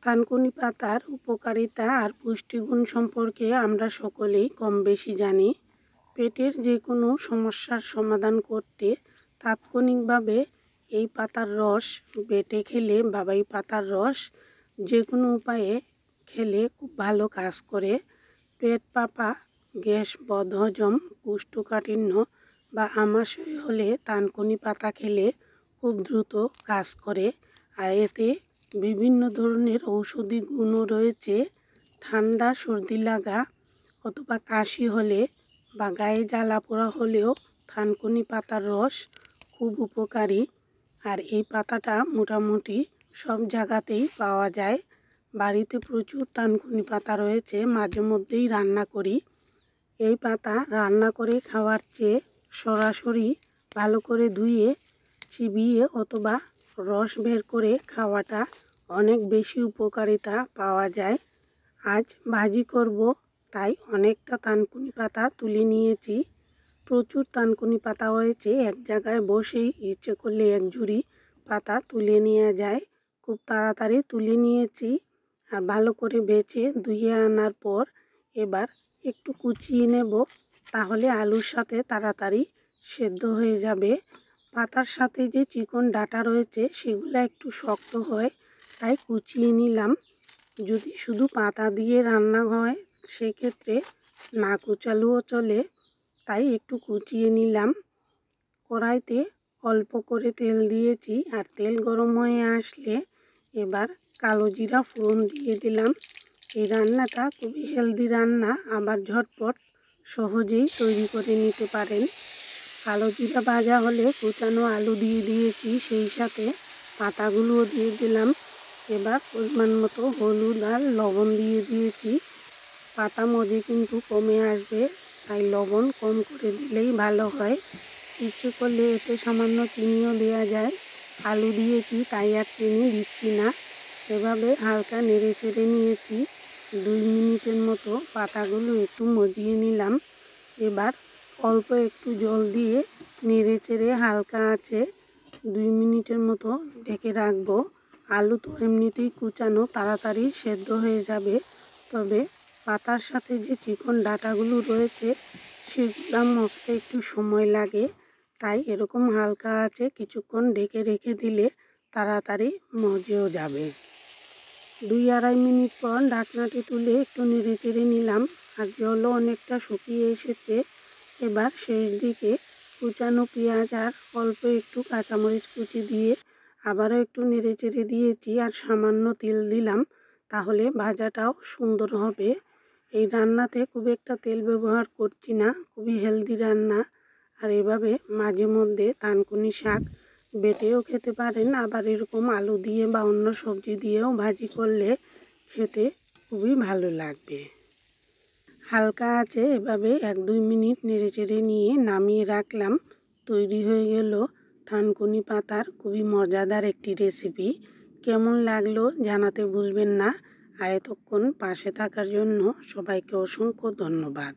থানকুনি পাতার উপকারিতা আর পুষ্টিগুণ সম্পর্কে আমরা সকলেই কম বেশি জানি। পেটের যে কোনো সমস্যার সমাধান করতে তাৎক্ষণিকভাবে এই পাতার রস বেটে খেলে বা এই পাতার রস যে কোনো উপায়ে খেলে খুব ভালো কাজ করে। পেট ফাঁপা, গ্যাস, বদহজম, কোষ্ঠকাঠিন্য বা আমাশয় হলে থানকুনি পাতা খেলে খুব দ্রুত কাজ করে। আর এতে বিভিন্ন ধরনের ঔষধি গুণও রয়েছে। ঠান্ডা সর্দি লাগা অথবা কাশি হলে বা গায়ে জ্বালা পোড়া হলেও থানকুনি পাতার রস খুব উপকারী। আর এই পাতাটা মোটামুটি সব জায়গাতেই পাওয়া যায়। বাড়িতে প্রচুর থানকুনি পাতা রয়েছে, মাঝে মধ্যেই রান্না করি। এই পাতা রান্না করে খাওয়ার চেয়ে সরাসরি ভালো করে ধুয়ে চিবিয়ে অথবা রস বের করে খাওয়াটা অনেক বেশি উপকারিতা পাওয়া যায়। আজ ভাজি করব, তাই অনেকটা থানকুনি পাতা তুলে নিয়েছি। প্রচুর থানকুনি পাতা হয়েছে, এক জায়গায় বসেই ইচ্ছে করলে এক ঝুড়ি পাতা তুলে নেওয়া যায়। খুব তাড়াতাড়ি তুলে নিয়েছি। আর ভালো করে বেছে ধুয়ে আনার পর এবার একটু কুচিয়ে নেব, তাহলে আলুর সাথে তাড়াতাড়ি সেদ্ধ হয়ে যাবে। পাতার সাথে যে চিকন ডাঁটা রয়েছে সেগুলো একটু শক্ত হয়, তাই কুচিয়ে নিলাম। যদি শুধু পাতা দিয়ে রান্না হয় সেক্ষেত্রে না কুচালেও চলে, তাই একটু কুচিয়ে নিলাম। কড়াইতে অল্প করে তেল দিয়েছি, আর তেল গরম হয়ে আসলে এবার কালো জিরা ফোড়ন দিয়ে দিলাম। এই রান্নাটা খুবই হেলদি রান্না, আবার ঝটপট সহজেই তৈরি করে নিতে পারেন। কালো জিরা ভাজা হলে কুচানো আলু দিয়ে দিয়েছি, সেই সাথে পাতাগুলোও দিয়ে দিলাম। এবার পরিমাণ মতো হলুদ আর লবণ দিয়ে দিয়েছি। পাতা মজে কিন্তু কমে আসবে, তাই লবণ কম করে দিলেই ভালো হয়। ইচ্ছে করলে এতে সামান্য চিনিও দেওয়া যায়। আলু দিয়েছি তাই আর চিনি দিচ্ছি না। এভাবে হালকা নেড়ে চেড়ে নিয়েছি। 2 মিনিটের মতো পাতাগুলো একটু মজিয়ে নিলাম। এবার অল্প একটু জল দিয়ে নেড়ে চেড়ে হালকা আঁচে 2 মিনিটের মতো ঢেকে রাখবো। আলু তো এমনিতেই কুচানো, তাড়াতাড়ি সেদ্ধ হয়ে যাবে, তবে পাতার সাথে যে চিকন ডাঁটাগুলো রয়েছে সেগুলো মজতে একটু সময় লাগে, তাই এরকম হালকা আঁচে কিছুক্ষণ ঢেকে রেখে দিলে তাড়াতাড়ি মজেও যাবে। 2-2.5 মিনিট পর ঢাকনাটি তুলে একটু নেড়ে চেড়ে নিলাম, আর জলও অনেকটা শুকিয়ে এসেছে। এবার শেষ দিকে কুচানো পেঁয়াজ আর অল্প একটু কাঁচামরিচ কুচি দিয়ে আবারও একটু নেড়ে চেড়ে দিয়েছি, আর সামান্য তেল দিলাম, তাহলে ভাজাটাও সুন্দর হবে। এই রান্নাতে খুব একটা তেল ব্যবহার করছি না, খুবই হেলদি রান্না। আর এভাবে মাঝে মধ্যে থানকুনি শাক বেটেও খেতে পারেন, আবার এরকম আলু দিয়ে বা অন্য সবজি দিয়েও ভাজি করলে খেতে খুবই ভালো লাগবে। হালকা আছে এভাবে 1-2 মিনিট নেড়ে চেড়ে নিয়ে নামিয়ে রাখলাম। তৈরি হয়ে গেল থানকুনি পাতার খুবই মজাদার একটি রেসিপি। কেমন লাগলো জানাতে ভুলবেন না। আর এতক্ষণ পাশে থাকার জন্য সবাইকে অসংখ্য ধন্যবাদ।